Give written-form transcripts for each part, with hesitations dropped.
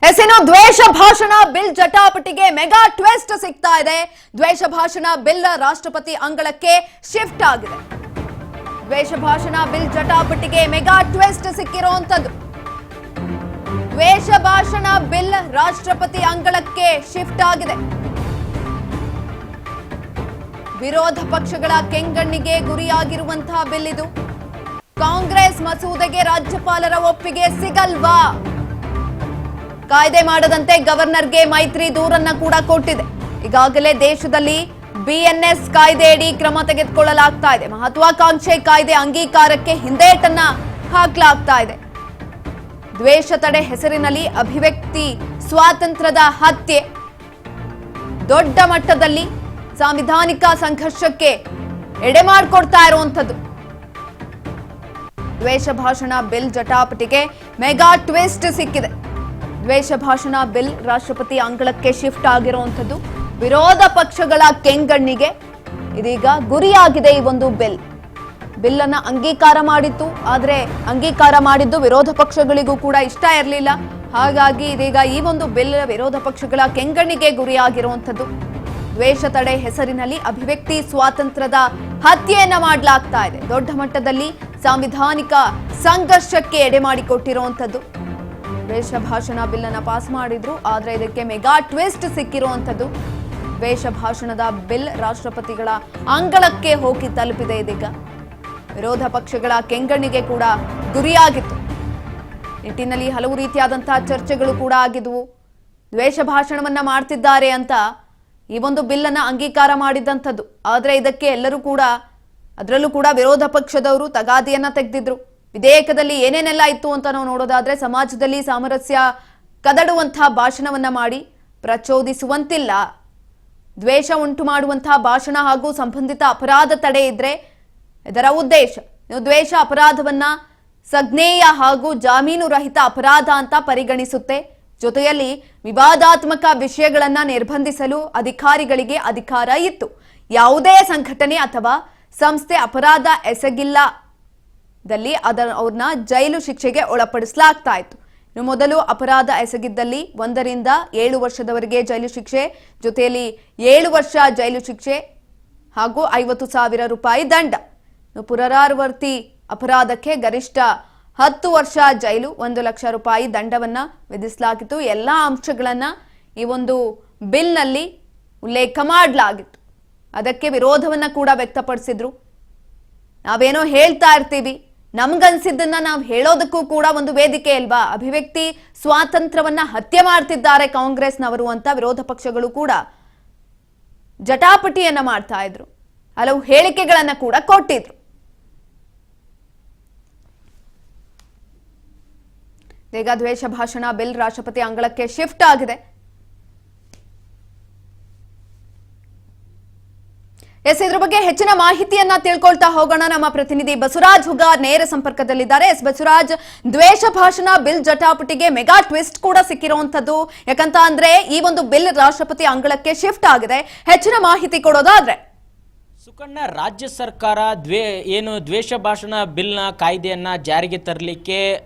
ಹೆಸರು ದ್ವೇಷ ಭಾಷಣ ಬಿಲ್ ಜಟಾಪಟಿಗೆ ಮೆಗಾ ಟ್ವಿಸ್ಟ್ ಸಿಗ್ತಾ ಇದೆ. ದ್ವೇಷ ಭಾಷಣ ಬಿಲ್ ರಾಷ್ಟ್ರಪತಿ ಅಂಗಳಕ್ಕೆ ಶಿಫ್ಟ್ ಆಗಿದೆ. ದ್ವೇಷ ಭಾಷಣ ಬಿಲ್ ಜಟಾಪಟಿಗೆ ಮೆಗಾ ಟ್ವಿಸ್ಟ್ ಸಿಕ್ಕಿರುವಂತದ್ದು. ದ್ವೇಷ ಭಾಷಣ ಬಿಲ್ ರಾಷ್ಟ್ರಪತಿ ಅಂಗಳಕ್ಕೆ ಶಿಫ್ಟ್ ಆಗಿದೆ. ವಿರೋಧ ಪಕ್ಷಗಳ ಕೆಂಗಣ್ಣಿಗೆ ಗುರಿಯಾಗಿರುವಂತಹ ಬಿಲ್ ಇದು. ಕಾಂಗ್ರೆಸ್ ಮಸೂದೆಗೆ ರಾಜ್ಯಪಾಲರ ಒಪ್ಪಿಗೆ ಸಿಗಲ್ವಾ? ಕಾಯ್ದೆ ಮಾಡದಂತೆ ಗವರ್ನರ್ಗೆ ಮೈತ್ರಿ ದೂರನ್ನ ಕೂಡ ಕೊಟ್ಟಿದೆ. ಈಗಾಗಲೇ ದೇಶದಲ್ಲಿ ಬಿಎನ್ಎಸ್ ಕಾಯ್ದೆಯಡಿ ಕ್ರಮ ತೆಗೆದುಕೊಳ್ಳಲಾಗ್ತಾ ಇದೆ. ಮಹತ್ವಾಕಾಂಕ್ಷೆ ಕಾಯ್ದೆ ಅಂಗೀಕಾರಕ್ಕೆ ಹಿಂದೇಟನ್ನ ಹಾಕಲಾಗ್ತಾ ಇದೆ. ದ್ವೇಷ ತಡೆ ಹೆಸರಿನಲ್ಲಿ ಅಭಿವ್ಯಕ್ತಿ ಸ್ವಾತಂತ್ರ್ಯದ ಹತ್ಯೆ ದೊಡ್ಡ ಮಟ್ಟದಲ್ಲಿ ಸಾಂವಿಧಾನಿಕ ಸಂಘರ್ಷಕ್ಕೆ ಎಡೆ ಮಾಡಿಕೊಡ್ತಾ ಇರುವಂತದ್ದು. ದ್ವೇಷ ಭಾಷಣ ಬಿಲ್ ಜಟಾಪಟಿಗೆ ಮೆಗಾ ಟ್ವಿಸ್ಟ್ ಸಿಕ್ಕಿದೆ. ದ್ವೇಷ ಭಾಷಣ ಬಿಲ್ ರಾಷ್ಟ್ರಪತಿ ಅಂಗಳಕ್ಕೆ ಶಿಫ್ಟ್ ಆಗಿರುವಂತದ್ದು. ವಿರೋಧ ಪಕ್ಷಗಳ ಕೆಂಗಣ್ಣಿಗೆ ಇದೀಗ ಗುರಿಯಾಗಿದೆ. ಈ ಒಂದು ಬಿಲ್ ಅನ್ನ ಅಂಗೀಕಾರ ಮಾಡಿತ್ತು. ಆದ್ರೆ ಅಂಗೀಕಾರ ಮಾಡಿದ್ದು ವಿರೋಧ ಪಕ್ಷಗಳಿಗೂ ಕೂಡ ಇಷ್ಟ ಇರಲಿಲ್ಲ. ಹಾಗಾಗಿ ಇದೀಗ ಈ ಒಂದು ಬಿಲ್ ವಿರೋಧ ಪಕ್ಷಗಳ ಕೆಂಗಣ್ಣಿಗೆ ಗುರಿಯಾಗಿರುವಂತದ್ದು. ದ್ವೇಷ ತಡೆ ಹೆಸರಿನಲ್ಲಿ ಅಭಿವ್ಯಕ್ತಿ ಸ್ವಾತಂತ್ರ್ಯದ ಹತ್ಯೆಯನ್ನ ಮಾಡಲಾಗ್ತಾ ಇದೆ. ದೊಡ್ಡ ಮಟ್ಟದಲ್ಲಿ ಸಾಂವಿಧಾನಿಕ ಸಂಘರ್ಷಕ್ಕೆ ಎಡೆ ಮಾಡಿಕೊಟ್ಟಿರುವಂತದ್ದು. ದ್ವೇಷ ಭಾಷಣ ಬಿಲ್ ಅನ್ನ ಪಾಸ್ ಮಾಡಿದ್ರು. ಆದ್ರೆ ಇದಕ್ಕೆ ಮೆಗಾ ಟ್ವಿಸ್ಟ್ ಸಿಕ್ಕಿರುವಂತದ್ದು. ದ್ವೇಷ ಭಾಷಣದ ಬಿಲ್ ರಾಷ್ಟ್ರಪತಿಗಳ ಅಂಗಳಕ್ಕೆ ಹೋಗಿ ತಲುಪಿದೆ. ಇದೀಗ ವಿರೋಧ ಪಕ್ಷಗಳ ಕೆಂಗಣ್ಣಿಗೆ ಕೂಡ ಗುರಿಯಾಗಿತ್ತು. ನಿಟ್ಟಿನಲ್ಲಿ ಹಲವು ರೀತಿಯಾದಂತಹ ಚರ್ಚೆಗಳು ಕೂಡ ಆಗಿದ್ವು. ದ್ವೇಷ ಭಾಷಣವನ್ನ ಮಾಡ್ತಿದ್ದಾರೆ ಅಂತ ಈ ಒಂದು ಬಿಲ್ ಅನ್ನ ಅಂಗೀಕಾರ ಮಾಡಿದಂಥದ್ದು. ಆದ್ರೆ ಇದಕ್ಕೆ ಎಲ್ಲರೂ ಕೂಡ, ಅದರಲ್ಲೂ ಕೂಡ ವಿರೋಧ ಪಕ್ಷದವರು ತಗಾದಿಯನ್ನ ತೆಗೆದಿದ್ರು. ವಿಧೇಯಕದಲ್ಲಿ ಏನೇನೆಲ್ಲ ಇತ್ತು ಅಂತ ನಾವು ನೋಡೋದಾದ್ರೆ, ಸಮಾಜದಲ್ಲಿ ಸಾಮರಸ್ಯ ಕದಡುವಂತಹ ಭಾಷಣವನ್ನ ಮಾಡಿ ಪ್ರಚೋದಿಸುವಂತಿಲ್ಲ, ದ್ವೇಷ ಉಂಟು ಮಾಡುವಂತಹ ಭಾಷಣ ಹಾಗೂ ಸಂಬಂಧಿತ ಅಪರಾಧ ತಡೆ ಇದ್ರೆ ಇದರ ಉದ್ದೇಶ. ನೀವು ದ್ವೇಷ ಅಪರಾಧವನ್ನ ಸಂಜ್ಞೇಯ ಹಾಗೂ ಜಾಮೀನು ರಹಿತ ಅಪರಾಧ ಅಂತ ಪರಿಗಣಿಸುತ್ತೆ. ಜೊತೆಯಲ್ಲಿ ವಿವಾದಾತ್ಮಕ ವಿಷಯಗಳನ್ನ ನಿರ್ಬಂಧಿಸಲು ಅಧಿಕಾರಿಗಳಿಗೆ ಅಧಿಕಾರ ಇತ್ತು. ಯಾವುದೇ ಸಂಘಟನೆ ಅಥವಾ ಸಂಸ್ಥೆ ಅಪರಾಧ ಎಸಗಿಲ್ಲ ದಲ್ಲಿ ಅವ್ರನ್ನ ಜೈಲು ಶಿಕ್ಷೆಗೆ ಒಳಪಡಿಸಲಾಗ್ತಾ ಇತ್ತು. ಇನ್ನು ಮೊದಲು ಅಪರಾಧ ಎಸಗಿದ್ದಲ್ಲಿ 1 ರಿಂದ 7 ವರ್ಷದವರೆಗೆ ಜೈಲು ಶಿಕ್ಷೆ, ಜೊತೆಯಲ್ಲಿ 7 ವರ್ಷ ಜೈಲು ಶಿಕ್ಷೆ ಹಾಗೂ 50,000 ರೂಪಾಯಿ ದಂಡ. ಪುನರಾವರ್ತಿ ಅಪರಾಧಕ್ಕೆ ಗರಿಷ್ಠ 10 ವರ್ಷ ಜೈಲು, 1 ಲಕ್ಷ ರೂಪಾಯಿ ದಂಡವನ್ನ ವಿಧಿಸಲಾಗಿತ್ತು. ಎಲ್ಲಾ ಅಂಶಗಳನ್ನ ಈ ಒಂದು ಬಿಲ್ನಲ್ಲಿ ಉಲ್ಲೇಖ ಮಾಡಲಾಗಿತ್ತು. ಅದಕ್ಕೆ ವಿರೋಧವನ್ನ ಕೂಡ ವ್ಯಕ್ತಪಡಿಸಿದ್ರು. ನಾವೇನೋ ಹೇಳ್ತಾ ಇರ್ತೀವಿ, ನಮ್ಗನ್ಸಿದ್ದನ್ನ ನಾವು ಹೇಳೋದಕ್ಕೂ ಕೂಡ ಒಂದು ವೇದಿಕೆ ಅಲ್ವಾ? ಅಭಿವ್ಯಕ್ತಿ ಸ್ವಾತಂತ್ರ್ಯವನ್ನ ಹತ್ಯೆ ಮಾಡ್ತಿದ್ದಾರೆ ಕಾಂಗ್ರೆಸ್ನವರು ಅಂತ ವಿರೋಧ ಪಕ್ಷಗಳು ಕೂಡ ಜಟಾಪಟಿಯನ್ನ ಮಾಡ್ತಾ ಇದ್ರು. ಹಲವು ಹೇಳಿಕೆಗಳನ್ನ ಕೂಡ ಕೊಟ್ಟಿದ್ರು. ಈಗ ದ್ವೇಷ ಭಾಷಣ ಬಿಲ್ ರಾಷ್ಟ್ರಪತಿ ಅಂಗಳಕ್ಕೆ ಶಿಫ್ಟ್ ಆಗಿದೆ. ಇದ್ರ ಬಗ್ಗೆ ಹೆಚ್ಚಿನ ಮಾಹಿತಿಯನ್ನ ತಿಳ್ಕೊಳ್ತಾ ಹೋಗೋಣ. ನಮ್ಮ ಪ್ರತಿನಿಧಿ ಬಸವರಾಜ್ ಹುಗಾರ್ ನೇರ ಸಂಪರ್ಕದಲ್ಲಿದ್ದಾರೆ. ಬಸವರಾಜ್, ದ್ವೇಷ ಭಾಷಣ ಬಿಲ್ ಜಟಾಪಟಿಗೆ ಮೆಗಾ ಟ್ವಿಸ್ಟ್ ಕೂಡ ಸಿಕ್ಕಿರುವಂತದ್ದು. ಯಾಕಂತ ಅಂದ್ರೆ ಈ ಒಂದು ಬಿಲ್ ರಾಷ್ಟ್ರಪತಿ ಅಂಗಳಕ್ಕೆ ಶಿಫ್ಟ್ ಆಗಿದೆ. ಹೆಚ್ಚಿನ ಮಾಹಿತಿ ಕೊಡೋದಾದ್ರೆ ಸುಕನ್ಯಾ, ರಾಜ್ಯ ಸರ್ಕಾರ ದ್ವೇಷ ಭಾಷಣ ಬಿಲ್ನ ಕಾಯ್ದೆಯನ್ನು ಜಾರಿಗೆ ತರಲಿಕ್ಕೆ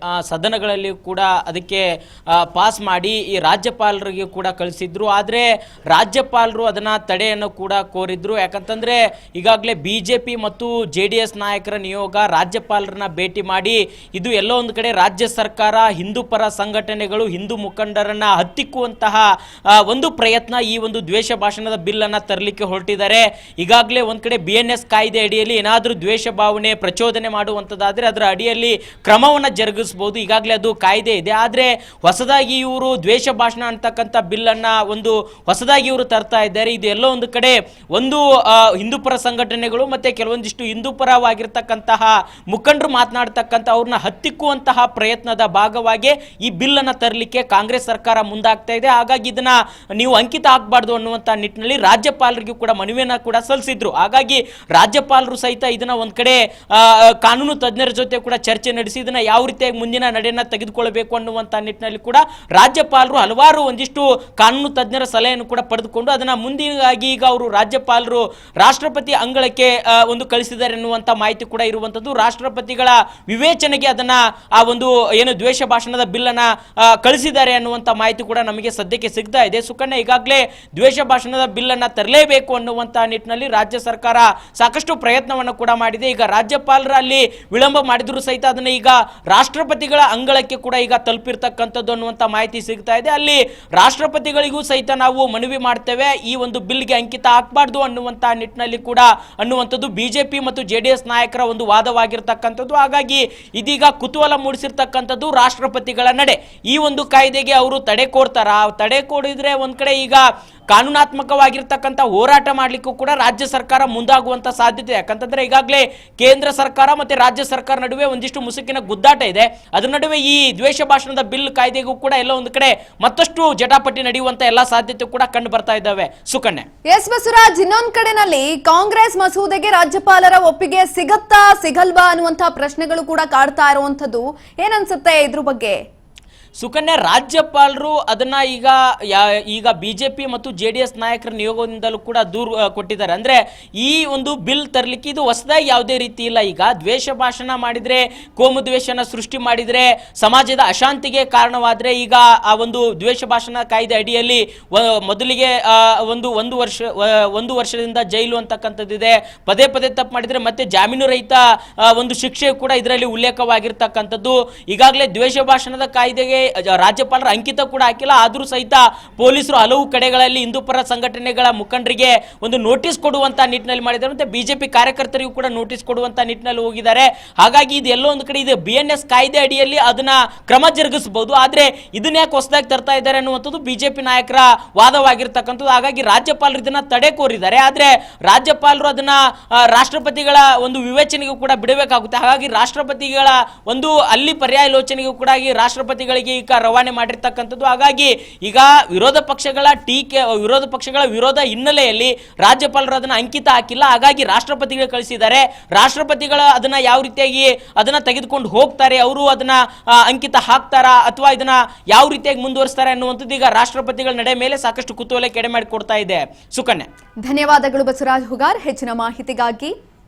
ಸದನಗಳಲ್ಲಿ ಕೂಡ ಅದಕ್ಕೆ ಪಾಸ್ ಮಾಡಿ ಈ ರಾಜ್ಯಪಾಲರಿಗೆ ಕೂಡ ಕಳಿಸಿದ್ರು. ಆದರೆ ರಾಜ್ಯಪಾಲರು ಅದನ್ನು ತಡೆಯನ್ನು ಕೂಡ ಕೋರಿದ್ರು. ಯಾಕಂತಂದರೆ ಈಗಾಗಲೇ BJP ಮತ್ತು JDS ನಾಯಕರ ನಿಯೋಗ ರಾಜ್ಯಪಾಲರನ್ನ ಭೇಟಿ ಮಾಡಿ ಇದು ಎಲ್ಲೋ ಒಂದು ಕಡೆ ರಾಜ್ಯ ಸರ್ಕಾರ ಹಿಂದೂ ಪರ ಸಂಘಟನೆಗಳು, ಹಿಂದೂ ಮುಖಂಡರನ್ನ ಹತ್ತಿಕ್ಕುವಂತಹ ಒಂದು ಪ್ರಯತ್ನ ಈ ಒಂದು ದ್ವೇಷ ಭಾಷಣದ ಬಿಲ್ಲನ್ನು ತರಲಿಕ್ಕೆ ಹೊರಟಿದ್ದಾರೆ. ಈಗಾಗಲೇ ಒಂದು BNS ಕಾಯ್ದೆ ಅಡಿಯಲ್ಲಿ ಏನಾದರೂ ದ್ವೇಷ ಭಾವನೆ ಪ್ರಚೋದನೆ ಮಾಡುವಂಥದ್ದಾದರೆ ಅದರ ಅಡಿಯಲ್ಲಿ ಕ್ರಮವನ್ನು ಜರುಗಿಸಬಹುದು. ಈಗಾಗಲೇ ಅದು ಕಾಯ್ದೆ ಇದೆ. ಆದರೆ ಹೊಸದಾಗಿ ಇವರು ದ್ವೇಷ ಭಾಷಣ ಅಂತಕ್ಕಂಥ ಬಿಲ್ಲನ್ನು ಒಂದು ಹೊಸದಾಗಿ ಇವರು ತರ್ತಾ ಇದ್ದಾರೆ. ಇದು ಎಲ್ಲೋ ಒಂದು ಕಡೆ ಒಂದು ಹಿಂದೂಪರ ಸಂಘಟನೆಗಳು ಮತ್ತು ಕೆಲವೊಂದಿಷ್ಟು ಹಿಂದೂಪರವಾಗಿರ್ತಕ್ಕಂತಹ ಮುಖಂಡರು ಮಾತನಾಡ್ತಕ್ಕಂಥ ಅವ್ರನ್ನ ಹತ್ತಿಕ್ಕುವಂತಹ ಪ್ರಯತ್ನದ ಭಾಗವಾಗಿ ಈ ಬಿಲ್ಲನ್ನು ತರಲಿಕ್ಕೆ ಕಾಂಗ್ರೆಸ್ ಸರ್ಕಾರ ಮುಂದಾಗ್ತಾ ಇದೆ. ಹಾಗಾಗಿ ಇದನ್ನ ನೀವು ಅಂಕಿತ ಹಾಕಬಾರ್ದು ಅನ್ನುವಂಥ ನಿಟ್ಟಿನಲ್ಲಿ ರಾಜ್ಯಪಾಲರಿಗೂ ಕೂಡ ಮನವಿಯನ್ನು ಕೂಡ ಸಲ್ಲಿಸಿದ್ರು. ಹಾಗಾಗಿ ಹಾಗಾಗಿ ರಾಜ್ಯಪಾಲರು ಸಹಿತ ಇದನ್ನ ಒಂದ್ ಕಡೆ ಕಾನೂನು ತಜ್ಞರ ಜೊತೆ ಕೂಡ ಚರ್ಚೆ ನಡೆಸಿ ಇದನ್ನ ಯಾವ ರೀತಿಯಾಗಿ ಮುಂದಿನ ನಡೆಯನ್ನ ತೆಗೆದುಕೊಳ್ಳಬೇಕು ಅನ್ನುವಂತ ನಿಟ್ಟಿನಲ್ಲಿ ಕೂಡ ರಾಜ್ಯಪಾಲರು ಹಲವಾರು ಒಂದಿಷ್ಟು ಕಾನೂನು ತಜ್ಞರ ಸಲಹೆಯನ್ನು ಕೂಡ ಪಡೆದುಕೊಂಡು ಅದನ್ನ ಮುಂದಿನಾಗಿ ಈಗ ಅವರು ರಾಜ್ಯಪಾಲರು ರಾಷ್ಟ್ರಪತಿ ಅಂಗಳಕ್ಕೆ ಒಂದು ಕಳಿಸಿದ್ದಾರೆ ಎನ್ನುವಂತ ಮಾಹಿತಿ ಕೂಡ ಇರುವಂತದ್ದು. ರಾಷ್ಟ್ರಪತಿಗಳ ವಿವೇಚನೆಗೆ ಅದನ್ನ ಆ ಒಂದು ಏನು ದ್ವೇಷ ಭಾಷಣದ ಬಿಲ್ ಅನ್ನ ಕಳಿಸಿದ್ದಾರೆ ಅನ್ನುವಂತ ಮಾಹಿತಿ ಕೂಡ ನಮಗೆ ಸದ್ಯಕ್ಕೆ ಸಿಗ್ತಾ ಇದೆ. ಸುಕನ್ಯಾ, ಈಗಾಗಲೇ ದ್ವೇಷ ಭಾಷಣದ ಬಿಲ್ ಅನ್ನ ತರಲೇಬೇಕು ಅನ್ನುವಂತ ನಿಟ್ಟಿನಲ್ಲಿ ರಾಜ್ಯ ಸರ್ಕಾರ ಸಾಕಷ್ಟು ಪ್ರಯತ್ನವನ್ನು ಕೂಡ ಮಾಡಿದೆ. ಈಗ ರಾಜ್ಯಪಾಲರ ಅಲ್ಲಿ ವಿಳಂಬ ಮಾಡಿದ್ರು ಸಹಿತ ಅದನ್ನ ಈಗ ರಾಷ್ಟ್ರಪತಿಗಳ ಅಂಗಳಕ್ಕೆ ಕೂಡ ಈಗ ತಲುಪಿರ್ತಕ್ಕಂಥದ್ದು ಅನ್ನುವಂತ ಮಾಹಿತಿ ಸಿಗ್ತಾ ಇದೆ. ಅಲ್ಲಿ ರಾಷ್ಟ್ರಪತಿಗಳಿಗೂ ಸಹಿತ ನಾವು ಮನವಿ ಮಾಡ್ತೇವೆ, ಈ ಒಂದು ಬಿಲ್ಗೆ ಅಂಕಿತ ಹಾಕಬಾರ್ದು ಅನ್ನುವಂತ ನಿಟ್ಟಿನಲ್ಲಿ ಕೂಡ ಅನ್ನುವಂಥದ್ದು ಬಿಜೆಪಿ ಮತ್ತು ಜೆಡಿಎಸ್ ನಾಯಕರ ಒಂದು ವಾದವಾಗಿರ್ತಕ್ಕಂಥದ್ದು. ಹಾಗಾಗಿ ಇದೀಗ ಕುತೂಹಲ ಮೂಡಿಸಿರ್ತಕ್ಕಂಥದ್ದು ರಾಷ್ಟ್ರಪತಿಗಳ ನಡೆ. ಈ ಒಂದು ಕಾಯ್ದೆಗೆ ಅವರು ತಡೆ ಕೋರ್ತಾರ, ತಡೆ ಕೋಡಿದ್ರೆ ಒಂದ್ ಕಡೆ ಈಗ ಕಾನೂನಾತ್ಮಕವಾಗಿರ್ತಕ್ಕಂಥ ಹೋರಾಟ ಮಾಡ್ಲಿಕ್ಕೂ ಕೂಡ ರಾಜ್ಯ ಸರ್ಕಾರ ಮುಂದಾಗುವಂತ ಸಾಧ್ಯತೆ. ಯಾಕಂತಂದ್ರೆ ಈಗಾಗಲೇ ಕೇಂದ್ರ ಸರ್ಕಾರ ಮತ್ತೆ ರಾಜ್ಯ ಸರ್ಕಾರ ನಡುವೆ ಒಂದಿಷ್ಟು ಮುಸುಕಿನ ಗುದ್ದಾಟ ಇದೆ. ಅದರ ನಡುವೆ ಈ ದ್ವೇಷ ಭಾಷಣದ ಬಿಲ್ ಕಾಯ್ದೆಗೂ ಕೂಡ ಎಲ್ಲ ಒಂದು ಕಡೆ ಮತ್ತಷ್ಟು ಜಟಾಪಟಿ ನಡೆಯುವಂತ ಎಲ್ಲಾ ಸಾಧ್ಯತೆ ಕೂಡ ಕಂಡು ಬರ್ತಾ ಇದ್ದಾವೆ. ಸುಕನ್ಯಾ. ಎಸ್ ಬಸವರಾಜ್, ಇನ್ನೊಂದ್ ಕಡೆನಲ್ಲಿ ಕಾಂಗ್ರೆಸ್ ಮಸೂದೆಗೆ ರಾಜ್ಯಪಾಲರ ಒಪ್ಪಿಗೆ ಸಿಗತ್ತಾ ಸಿಗಲ್ವಾ ಅನ್ನುವಂತಹ ಪ್ರಶ್ನೆಗಳು ಕೂಡ ಕಾಡ್ತಾ ಇರುವಂತದ್ದು. ಏನನ್ಸುತ್ತೆ ಇದ್ರ ಬಗ್ಗೆ? ಸುಕನ್ಯಾ, ರಾಜ್ಯಪಾಲರು ಅದನ್ನ ಈಗ ಬಿಜೆಪಿ ಮತ್ತು ಜೆಡಿಎಸ್ ನಾಯಕರ ನಿಯೋಗದಿಂದಲೂ ಕೂಡ ದೂರು ಕೊಟ್ಟಿದ್ದಾರೆ. ಅಂದ್ರೆ ಈ ಒಂದು ಬಿಲ್ ತರಲಿಕ್ಕೆ ಇದು ಹೊಸದಾಗಿ ಯಾವುದೇ ರೀತಿ ಇಲ್ಲ. ಈಗ ದ್ವೇಷ ಭಾಷಣ ಮಾಡಿದ್ರೆ, ಕೋಮು ದ್ವೇಷನ ಸೃಷ್ಟಿ ಮಾಡಿದ್ರೆ, ಸಮಾಜದ ಅಶಾಂತಿಗೆ ಕಾರಣವಾದ್ರೆ ಈಗ ಆ ಒಂದು ದ್ವೇಷ ಭಾಷಣ ಕಾಯ್ದೆ ಅಡಿಯಲ್ಲಿ ಮೊದಲಿಗೆ ಒಂದು ವರ್ಷದಿಂದ ಜೈಲು ಅಂತಕ್ಕಂಥದ್ದಿದೆ. ಪದೇ ಪದೇ ತಪ್ಪು ಮಾಡಿದ್ರೆ ಮತ್ತೆ ಜಾಮೀನು ರಹಿತ ಒಂದು ಶಿಕ್ಷೆ ಕೂಡ ಇದರಲ್ಲಿ ಉಲ್ಲೇಖವಾಗಿರ್ತಕ್ಕಂಥದ್ದು. ಈಗಾಗಲೇ ದ್ವೇಷ ಭಾಷಣದ ಕಾಯ್ದೆಗೆ ರಾಜ್ಯಪಾಲರ ಅಂಕಿತ ಕೂಡ ಹಾಕಿಲ್ಲ. ಆದ್ರೂ ಸಹಿತ ಪೊಲೀಸರು ಹಲವು ಕಡೆಗಳಲ್ಲಿ ಹಿಂದೂಪರ ಸಂಘಟನೆಗಳ ಮುಖಂಡರಿಗೆ ಒಂದು ನೋಟಿಸ್ ಕೊಡುವಂತ ನಿಟ್ಟಿನಲ್ಲಿ ಮಾಡಿದ್ದಾರೆ. ಮತ್ತೆ ಬಿಜೆಪಿ ಕಾರ್ಯಕರ್ತರಿಗೂ ಕೂಡ ನೋಟಿಸ್ ಕೊಡುವಂತ ನಿಟ್ಟಿನಲ್ಲಿ ಹೋಗಿದ್ದಾರೆ. ಹಾಗಾಗಿ ಇದು ಎಲ್ಲೋ ಒಂದು ಕಡೆ ಇದು BNS ಕಾಯ್ದೆ ಅಡಿಯಲ್ಲಿ ಅದನ್ನ ಕ್ರಮ ಜರುಗಿಸಬಹುದು. ಆದ್ರೆ ಇದನ್ನ ಯಾಕೆ ಹೊಸದಾಗಿ ತರ್ತಾ ಇದ್ದಾರೆ ಅನ್ನುವಂಥದ್ದು ಬಿಜೆಪಿ ನಾಯಕರ ವಾದವಾಗಿರ್ತಕ್ಕಂಥದ್ದು. ಹಾಗಾಗಿ ರಾಜ್ಯಪಾಲರು ಇದನ್ನ ತಡೆ ಕೋರಿದ್ದಾರೆ. ಆದ್ರೆ ರಾಜ್ಯಪಾಲರು ಅದನ್ನ ರಾಷ್ಟ್ರಪತಿಗಳ ಒಂದು ವಿವೇಚನೆಗೂ ಕೂಡ ಬಿಡಬೇಕಾಗುತ್ತೆ. ಹಾಗಾಗಿ ರಾಷ್ಟ್ರಪತಿಗಳ ಒಂದು ಅಲ್ಲಿ ಪರ್ಯಾಲೋಚನೆಗೂ ಕೂಡ ರಾಷ್ಟ್ರಪತಿಗಳಿಗೆ ಈಗ ರವಾನೆ ಮಾಡಿರ್ತಕ್ಕಂಥದ್ದು. ಹಾಗಾಗಿ ಈಗ ವಿರೋಧ ಪಕ್ಷಗಳ ವಿರೋಧ ಹಿನ್ನೆಲೆಯಲ್ಲಿ ರಾಜ್ಯಪಾಲರು ಅದನ್ನ ಅಂಕಿತ ಹಾಕಿಲ್ಲ. ಹಾಗಾಗಿ ರಾಷ್ಟ್ರಪತಿಗಳು ಕಳಿಸಿದ್ದಾರೆ. ರಾಷ್ಟ್ರಪತಿಗಳ ಅದನ್ನ ಯಾವ ರೀತಿಯಾಗಿ ಅದನ್ನ ತೆಗೆದುಕೊಂಡು ಹೋಗ್ತಾರೆ, ಅವರು ಅದನ್ನ ಅಂಕಿತ ಹಾಕ್ತಾರಾ ಅಥವಾ ಇದನ್ನ ಯಾವ ರೀತಿಯಾಗಿ ಮುಂದುವರಿಸ್ತಾರೆ ಅನ್ನುವಂಥದ್ದು ಈಗ ರಾಷ್ಟ್ರಪತಿಗಳ ನಡೆ ಮೇಲೆ ಸಾಕಷ್ಟು ಕುತೂಹಲ ಕೆಡೆ ಮಾಡಿಕೊಡ್ತಾ ಇದೆ. ಸುಕನ್ಯಾ, ಧನ್ಯವಾದಗಳು ಬಸವರಾಜ್ ಹುಗಾರ್ ಹೆಚ್ಚಿನ ಮಾಹಿತಿಗಾಗಿ.